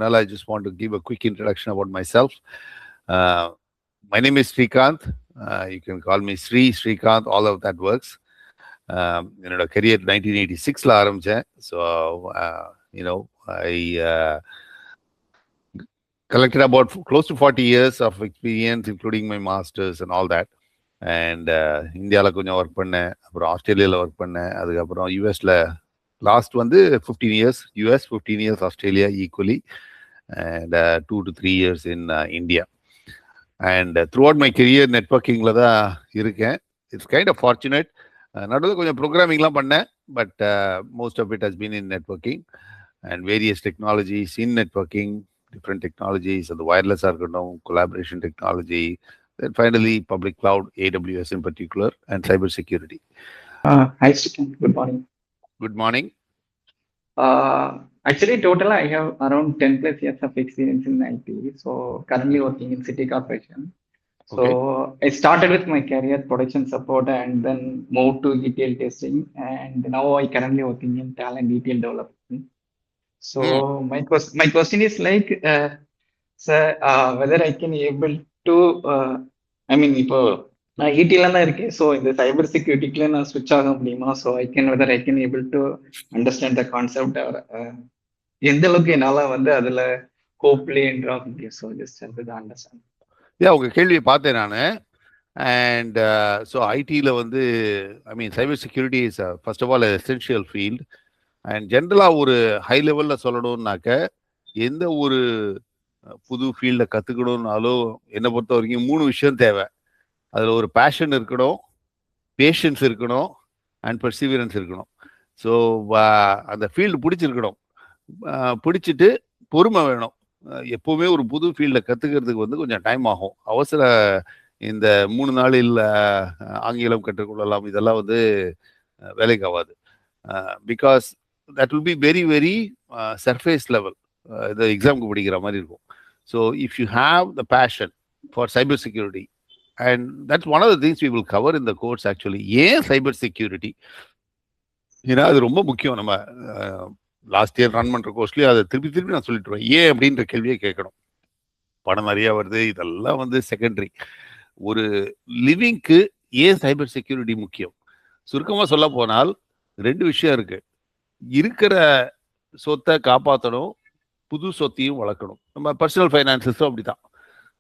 I just want to give a quick introduction about myself. Uh, my name is Srikanth. You can call me Srikanth, all of that works. என்னோட career 1986ல ஆரம்பித்தேன். So I collected about close to 40 years of experience, including my masters and all that. And இந்தியாவில் கொஞ்சம் work பண்ணேன், அப்புறம் ஆஸ்திரேலியாவில் work பண்ணேன், அதுக்கப்புறம் யூஎஸில் last 15 years US, 15 years Australia equally, and 2 to 3 years in India. And throughout my career networkingல தான் இருக்கேன். It's kind of fortunate. நடுவில் கொஞ்சம் ப்ரோக்ராமிங்லாம் பண்ணேன், but most of it has been in networking and various technologies in networking, different technologies, and the wireless இருக்கட்டும், collaboration technology, then finally public cloud, AWS in particular, and cyber security. Hi Srikanth, good morning. Good morning. Actually, total I have around 10 plus years of experience in IT. So currently working in City Corporation. So I started with my career production support and then moved to ETL testing, and now I currently working in talent ETL development. So my question is like, sir, whether I can able to, இப்போ நான் ETL தான் இருக்கேன். So இந்த சைபர் செக்யூரிட்டிக்குள்ள நான் ஸ்விட்ச் ஆக முடியுமா? So whether I can able to understand the concept, எந்த அளவுக்கு என்னால அதுல ஹோப்லி என்ட்ரா முடியும். So just understand. உங்க கேள்வியை பார்த்தேன் நான். அண்ட் ஸோ ஐடியில் cyber security is first of all essential field. And ஜென்ரலாக ஒரு ஹை லெவலில் சொல்லணும்னாக்க எந்த ஒரு புது ஃபீல்டை கற்றுக்கணும்னாலும் என்னை பொறுத்த வரைக்கும் 3 விஷயம் தேவை. அதில் ஒரு பேஷன் இருக்கணும், பேஷன்ஸ் இருக்கணும், அண்ட் பர்சிவியரன்ஸ் இருக்கணும். ஸோ அந்த ஃபீல்டு பிடிச்சிருக்கணும், பிடிச்சிட்டு பொறுமை வேணும். எப்போவுமே ஒரு புது ஃபீல்டில் கற்றுக்கிறதுக்கு கொஞ்சம் டைம் ஆகும். அவசர இந்த 3 நாளில் ஆங்கிலம் கற்றுக்கொள்ளலாம் இதெல்லாம் வேலைக்கு ஆகாது. Because that will be very very surface level. இது எக்ஸாமுக்கு படிக்கிற மாதிரி இருக்கும். So if you have the passion for cyber security, and that's one of the things we will cover in the course actually. ஏன் சைபர் செக்யூரிட்டி, ஏன்னா அது ரொம்ப முக்கியம். நம்ம லாஸ்ட் இயர் ரன் பண்ணுற கோர்ஸ்லேயே அதை திருப்பி நான் சொல்லிட்டுருவேன். ஏன் அப்படின்ற கேள்வியே கேட்கணும். பணம் நிறையா வருது, இதெல்லாம் செகண்டரி. ஒரு லிவிங்க்கு ஏன் சைபர் செக்யூரிட்டி முக்கியம்? சுருக்கமாக சொல்ல போனால் 2 விஷயம் இருக்கு. இருக்கிற சொத்தை காப்பாற்றணும், புது சொத்தையும் வளர்க்கணும். நம்ம பர்சனல் ஃபைனான்சஸும் அப்படிதான்.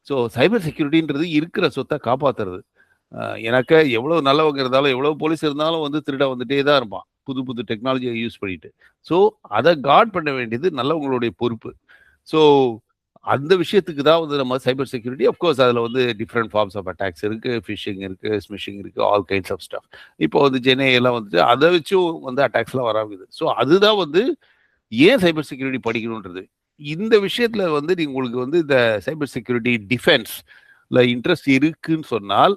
ஸோ சைபர் செக்யூரிட்டின்றது இருக்கிற சொத்தை காப்பாற்றுறது. எனக்கு எவ்வளோ நல்லவங்க இருந்தாலும், எவ்வளோ போலீஸ் இருந்தாலும் திருட வந்துட்டே தான் இருப்பான், புது டெக்னாலஜியை யூஸ் பண்ணிட்டு. ஸோ அதை கார்ட் பண்ண வேண்டியது நல்லவங்களுடைய பொறுப்பு. ஸோ அந்த விஷயத்துக்கு தான் நம்ம சைபர் செக்யூரிட்டி. அஃப்கோர்ஸ் அதில் டிஃப்ரெண்ட் ஃபார்ம்ஸ் ஆஃப் அட்டாக்ஸ் இருக்குது, ஃபிஷிங் இருக்குது, ஸ்மிஷிங் இருக்குது, ஆல் கைண்ட்ஸ் ஆஃப் ஸ்டஃப். இப்போ ஜெனே எல்லாம் அதை வச்சும் அட்டாக்ஸ்லாம் வராங்குது. ஸோ அதுதான் ஏன் சைபர் செக்யூரிட்டி படிக்கணுன்றது. இந்த விஷயத்துல உங்களுக்கு இந்த சைபர் செக்யூரிட்டி டிஃபென்ஸ்ல இன்ட்ரெஸ்ட் இருக்குன்னு சொன்னால்,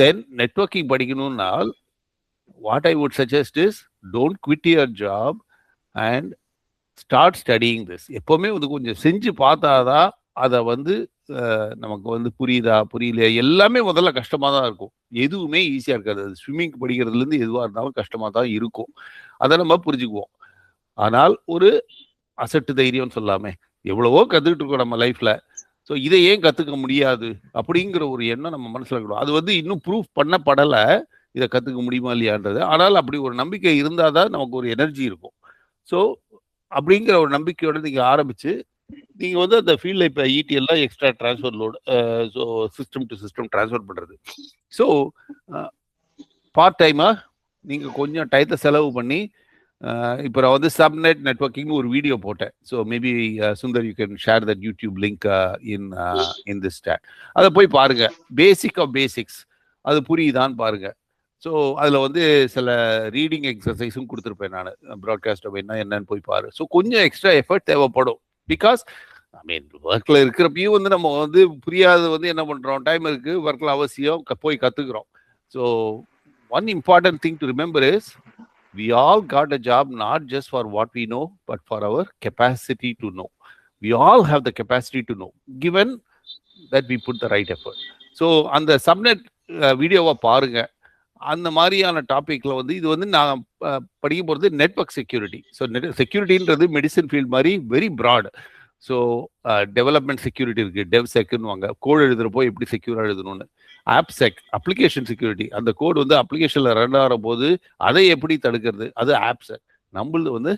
தென் நெட்வொர்க்கிங் படிக்கணும்னால் what I would suggest is don't quit your job and start studying this. எப்பவுமே கொஞ்சம் செஞ்சு பார்த்தாதான் அதை நமக்கு புரியுதா புரியலையா, எல்லாமே முதல்ல கஷ்டமாக தான் இருக்கும். எதுவுமே ஈஸியாக இருக்காது. அது ஸ்விம்மிங் படிக்கிறதுலேருந்து எதுவாக இருந்தாலும் கஷ்டமாக தான் இருக்கும். அதை நம்ம புரிஞ்சுக்குவோம். ஆனால் ஒரு அசட்டு தைரியம்னு சொல்லாமே, எவ்வளவோ கற்றுக்கிட்டு இருக்கோம் நம்ம லைஃப்ல. ஸோ இதை ஏன் கற்றுக்க முடியாது அப்படிங்கிற ஒரு எண்ணம் நம்ம மனசில் இருக்கணும். அது இன்னும் ப்ரூஃப் பண்ணப்படலை இதை கற்றுக்க முடியுமா இல்லையான்றது. ஆனால் அப்படி ஒரு நம்பிக்கை இருந்தால் தான் நமக்கு ஒரு எனர்ஜி இருக்கும். ஸோ அப்படிங்கிற ஒரு நம்பிக்கையோடு நீங்கள் ஆரம்பித்து நீங்கள் அந்த ஃபீல்டில் இப்போ ETLலாம் extra transfer load, so system to system transfer பண்ணுறது. ஸோ பார்ட் டைமாக நீங்கள் கொஞ்சம் டயத்தை செலவு பண்ணி, இப்போ நான் சப்நெட் நெட்வொர்க்கிங் ஒரு வீடியோ போட்டேன். So maybe Sundar you can share that YouTube link in this chat. அதை போய் பாருங்க. பேசிக் ஆஃப் பேசிக்ஸ் அது புரியுதான்னு பாருங்க. ஸோ அதில் சில ரீடிங் எக்ஸசைஸும் கொடுத்துருப்பேன் நான். ப்ராட்காஸ்ட் என்னன்னு போய் பாரு. ஸோ கொஞ்சம் எக்ஸ்ட்ரா எஃபர்ட் தேவைப்படும். பிகாஸ் ஒர்க்கில் இருக்கிறப்பையும் நம்ம புரியாது என்ன பண்ணுறோம், டைம் இருக்குது, ஒர்க்கில் அவசியம் போய் கற்றுக்குறோம். So one important thing to remember is we all got a job not just for what we know, but for our capacity to know. We all have the capacity to know, given that we put the right effort. So on the subnet வீடியோவை பாருங்க. அந்த மாதிரியான டாபிக்ல இது நான் படிக்க போகிறது network security. So செக்யூரிட்டின்றது மெடிசன் ஃபீல்ட் மாதிரி very broad. So development security இருக்கு, டெவ் செக்னு வாங்க, கோட் எழுதுறப்போ எப்படி செக்யூரா எழுதணும்னு. ஆப் செக், அப்ளிகேஷன் செக்யூரிட்டி, அந்த கோட் வந்து அப்ளிகேஷன்ல ரன் ஆகிற போது அதை எப்படி தடுக்கிறது, அது ஆப் செக். நம்மளது வந்து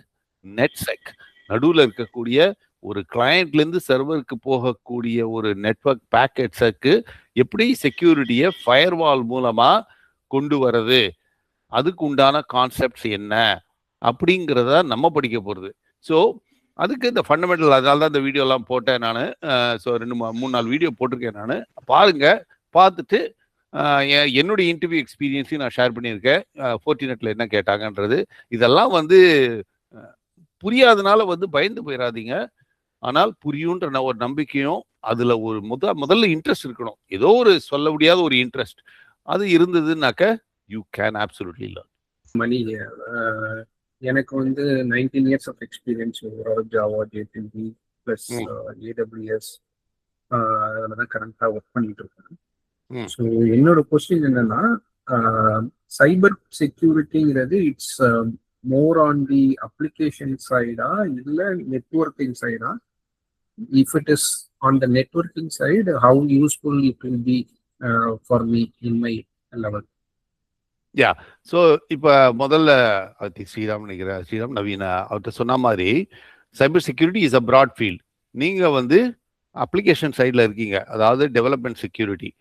நெட் செக், நடுவில் இருக்கக்கூடிய ஒரு கிளையண்ட்லேருந்து சர்வருக்கு போகக்கூடிய ஒரு நெட்வொர்க் பேக்கெட்ஸுக்கு எப்படி செக்யூரிட்டியை ஃபயர்வால் மூலமா கொண்டு வர்றது, அதுக்கு உண்டான கான்செப்ட்ஸ் என்ன அப்படிங்கிறத நம்ம படிக்க போகிறது. ஸோ அதுக்கு இந்த ஃபண்டமெண்டல், அதனால தான் இந்த வீடியோலாம் போட்டேன் நான். ஸோ 2-3-4 வீடியோ போட்டிருக்கேன் நான். பாருங்க, பார்த்துட்டு என்னுடைய இன்டர்வியூ எக்ஸ்பீரியன்ஸையும் நான் ஷேர் பண்ணியிருக்கேன். ஃபோர்டினெட்டில் என்ன கேட்டாங்கன்றது. இதெல்லாம் வந்து புரியாதனால வந்து பயந்து போயிடாதீங்க. ஆனால் புரியுன்ற ஒரு நம்பிக்கையும், அதில் ஒரு முதல்ல இன்ட்ரெஸ்ட் இருக்கணும். ஏதோ ஒரு சொல்ல முடியாத ஒரு இன்ட்ரெஸ்ட் அது இருந்ததுன்னாக்க யூ கேன் அப்சல்யூட்லி லேர்ன். மணி, எனக்கு வந்து 19 years of experience overall Java, JDP plus AWS அதில் தான் கரண்டாக ஒர்க் பண்ணிட்டு இருக்கேன். ஸோ என்னோட கொஸ்டின் என்னன்னா, சைபர் செக்யூரிட்டிங்கிறது it's more on the application side illa networking side? If it is on the networking side, how useful it will be for me in my level? Yeah, so இப்போ முதல்ல ஸ்ரீராம் நினைக்கிறேன், ஸ்ரீராம் நவீன அவர்கிட்ட சொன்ன மாதிரி cyber security is a broad field. நீங்கள் வந்து application சைடில் இருக்கீங்க, அதாவது டெவலப்மெண்ட் செக்யூரிட்டி,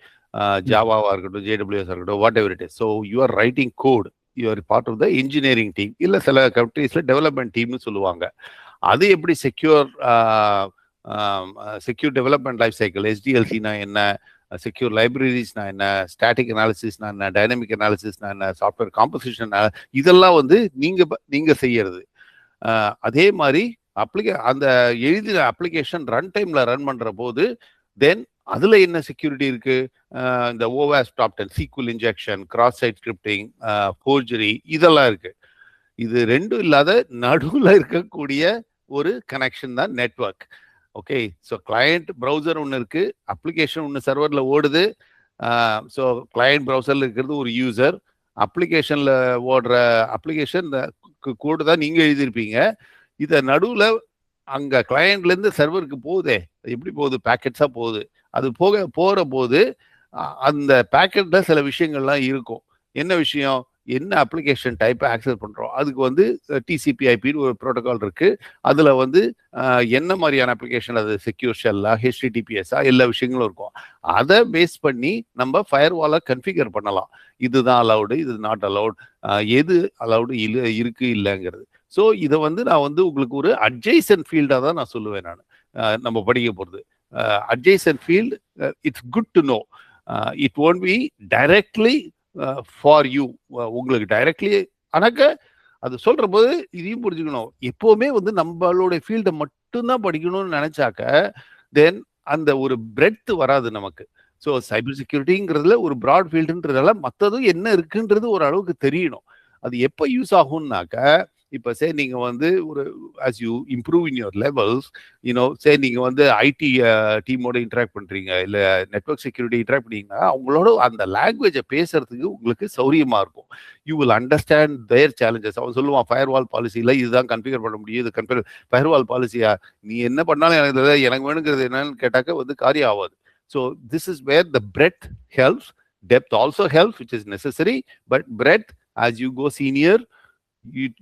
ஜாவாவாக இருக்கட்டும், JWS இருக்கட்டும், whatever it is. So you are writing code, you are part of the engineering team, இல்லை சில கண்ட்ரீஸில் டெவலப்மெண்ட் டீம்னு சொல்லுவாங்க. அது எப்படி செக்யூர் டெவலப்மெண்ட் லைஃப் சைக்கிள், SDLCனா என்ன, செக்யூர் லைப்ரரிஸ்னா என்ன, ஸ்டாட்டிக் அனாலிசிஸ்னா என்ன, டைனமிக் அனாலிசிஸ்னா என்ன, சாஃப்ட்வேர் காம்போசிஷன், இதெல்லாம் வந்து நீங்க செய்யறது. அதே மாதிரி அந்த எழுதின அப்ளிகேஷன் ரன் டைம்ல ரன் பண்ற போது தென் அதுல என்ன செக்யூரிட்டி இருக்கு, இந்த OWASP top 10, SQL injection, cross site scripting, forgery, இதெல்லாம் இருக்கு. இது ரெண்டும் இல்லாத நடுவில் இருக்கக்கூடிய ஒரு கனெக்ஷன் தான் network. Okay, so client browser ஒன்று இருக்கு, அப்ளிகேஷன் ஒன்று சர்வரில் ஓடுது. ஸோ கிளையண்ட் ப்ரௌசரில் இருக்கிறது ஒரு யூசர், அப்ளிகேஷனில் ஓடுற அப்ளிகேஷன் கோடு தான் நீங்கள் எழுதியிருப்பீங்க. இதை நடுவில் அங்கே கிளையண்ட்லேருந்து சர்வருக்கு போகுதே, எப்படி போகுது, பேக்கெட்ஸாக போகுது. அது போகிற போது அந்த பேக்கெட்டில் சில விஷயங்கள்லாம் இருக்கும். என்ன விஷயம், என்ன அப்ளிகேஷன் டைப்பை ஆக்சஸ் பண்ணுறோம், அதுக்கு வந்து TCP/IP ஒரு ப்ரோட்டோகால் இருக்குது. அதில் வந்து என்ன மாதிரியான அப்ளிகேஷன், அது செக்யூர் ஷெல்லா, HTTPS எல்லா விஷயங்களும் இருக்கும். அதை பேஸ் பண்ணி நம்ம ஃபயர்வாலை கன்ஃபிகர் பண்ணலாம். இதுதான் அலவுடு, இது நாட் அலவுட், எது அலவுடு இருக்கு இல்லைங்கிறது. ஸோ இதை வந்து நான் வந்து உங்களுக்கு ஒரு அட்ஜைசன்ட் ஃபீல்டாக தான் நான் சொல்லுவேன். நான் நம்ம படிக்க போகிறது adjacent field. It's good to know. It won't be directly for you, உங்களுக்கு டைரக்ட்லி. ஆனாக்க அது சொல்ற போது இதையும் புரிஞ்சுக்கணும், எப்பவுமே வந்து நம்மளோட ஃபீல்டை மட்டும்தான் படிக்கணும்னு நினைச்சாக்க தென் அந்த ஒரு பிரெட்த் வராது நமக்கு. ஸோ சைபர் செக்யூரிட்டிங்கிறதுல ஒரு ப்ராட் ஃபீல்டுன்றதால மற்றதும் என்ன இருக்குன்றது ஒரு அளவுக்கு தெரியணும். அது எப்போ யூஸ் ஆகும்னாக்க, இப்போ சே நீங்கள் வந்து ஒரு as you improve in your levels, say நீங்கள் வந்து IT டீமோட இன்ட்ராக்ட் பண்ணுறீங்க, இல்லை நெட்வொர்க் செக்யூரிட்டி இன்ட்ராக்ட் பண்ணீங்கன்னா அவங்களோட அந்த லாங்குவேஜை பேசுறதுக்கு உங்களுக்கு சௌரியமாக இருக்கும். You will understand their challenges. அவன் சொல்லுவான், ஃபயர்வால் பாலிசியில் இதுதான் கன்ஃபிகர் பண்ண முடியும், இது ஃபயர்வால் பாலிசியா, நீ என்ன பண்ணாலும் எனக்கு வேணுங்கிறது என்னன்னு கேட்டாக்க வந்து காரியம் ஆகாது. So this is where the breadth helps. Depth also helps, which is necessary. But breadth, as you go senior,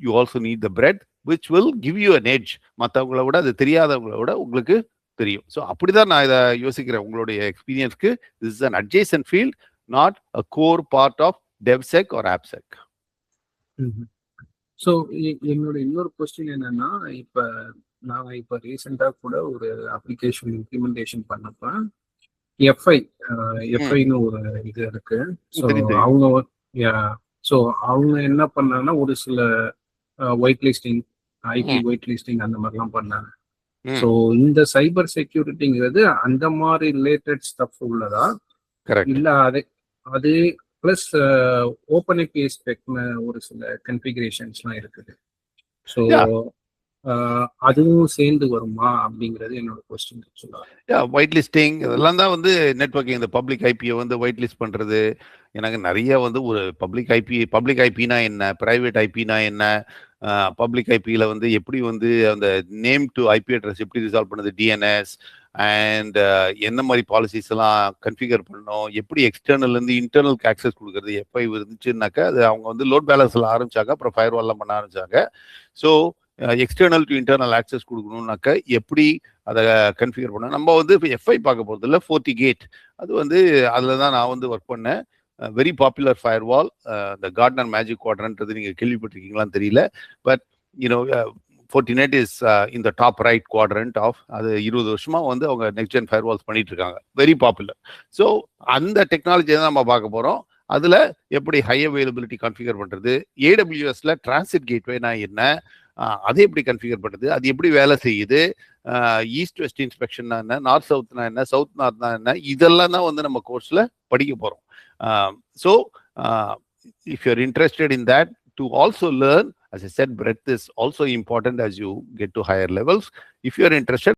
you also need the breadth which will give you an edge. மற்றவங்கள விட, அது தெரியாதவங்கள விட உங்களுக்கு தெரியும். ஸோ அப்படிதான் நான் இதை யோசிக்கிறேன். உங்களுடைய எக்ஸ்பீரியன்ஸ்க்கு this is an adjacent field, not a core part of DevSec or AppSec. So என்னோட இன்னொரு கொஸ்டின் என்னன்னா, நான் இப்போ ரீசெண்டாக கூட ஒரு அப்ளிகேஷன் இம்ப்ளிமெண்டேஷன் பண்ணப்ப FIன்னு ஒரு இது இருக்கு. ஸோ அவங்க என்ன பண்ணாங்கன்னா, ஒரு சில white listing, IP white listing அந்த மாதிரிலாம் பண்ணாங்க. ஸோ இந்த சைபர் செக்யூரிட்டிங்கிறது அந்த மாதிரி ரிலேட்டட் ஸ்டஃப் உள்ளதா, இல்லை அது பிளஸ் ஓப்பன் API ஸ்பெக்னு ஒரு சில கன்ஃபிகரேஷன்ஸ்லாம் இருக்குது. ஸோ அதுவும் சேர்ந்து வருமா அப்படிங்கிறது என்னோட கொஸ்டின் ஆக்சுவலா. ஒயிட் லிஸ்டிங் இதெல்லாம் தான் வந்து நெட்வொர்க்கிங். இந்த பப்ளிக் ஐபியை வந்து ஒயிட் லிஸ்ட் பண்றது, எனக்கு நிறைய வந்து ஒரு பப்ளிக் ஐபினா என்ன, பிரைவேட் ஐபினா என்ன, பப்ளிக் ஐபியில வந்து எப்படி வந்து அந்த நேம் டு ஐபி அட்ரஸ் எப்படி ரிசால்வ் பண்ணுது, டிஎன்எஸ், அண்ட் என்ன மாதிரி பாலிசிஸ் எல்லாம் கன்ஃபிகர் பண்ணணும், எப்படி எக்ஸ்டர்னல்லேருந்து இன்டர்னலுக்கு ஆக்சஸ் கொடுக்குறது, எப்போ இருந்துச்சுன்னாக்கா அது அவங்க வந்து லோட் பேலன்ஸில் ஆரம்பிச்சாங்க, அப்புறம் ஃபயர்வால்லாம் பண்ண ஆரம்பிச்சாங்க. So external to internal access கொடுக்கணும்னாக்கா எப்படி அதை கன்ஃபிகர் பண்ணணும். நம்ம வந்து இப்போ எஃப்ஐ பார்க்க போகிறது இல்லை, FortiGate அது வந்து அதில் தான் நான் வந்து ஒர்க் பண்ணேன். வெரி பாப்புலர் ஃபயர்வால், இந்த கார்ட்னர் மேஜிக் குவாட்ரன்றது நீங்கள் கேள்விப்பட்டிருக்கீங்களான்னு தெரியல. But you know Fortinet is in the top right quadrant of, அது 20 வருஷமா வந்து அவங்க நெக்ஸ்ட் ஜென் ஃபயர்வால்ஸ் பண்ணிட்டு இருக்காங்க, வெரி பாப்புலர். ஸோ அந்த டெக்னாலஜியை தான் நம்ம பார்க்க போகிறோம். அதில் எப்படி ஹை அவைலபிலிட்டி கன்ஃபிகர் பண்ணுறது, AWSல டிரான்சிட் கேட்வேனா என்ன, அதை எப்படி கன்ஃபிகர் பண்ணுறது, அது எப்படி வேலை செய்யுது, ஈஸ்ட் வெஸ்ட் இன்ஸ்பெக்ஷன்னா என்ன, நார்த் சவுத்னா என்ன, சவுத் நார்த்னா என்ன, இதெல்லாம் தான் வந்து நம்ம கோர்ஸில் படிக்க போகிறோம். So if you're interested in that, to also learn, as I said, breadth is also important as you get to higher levels. If you're interested,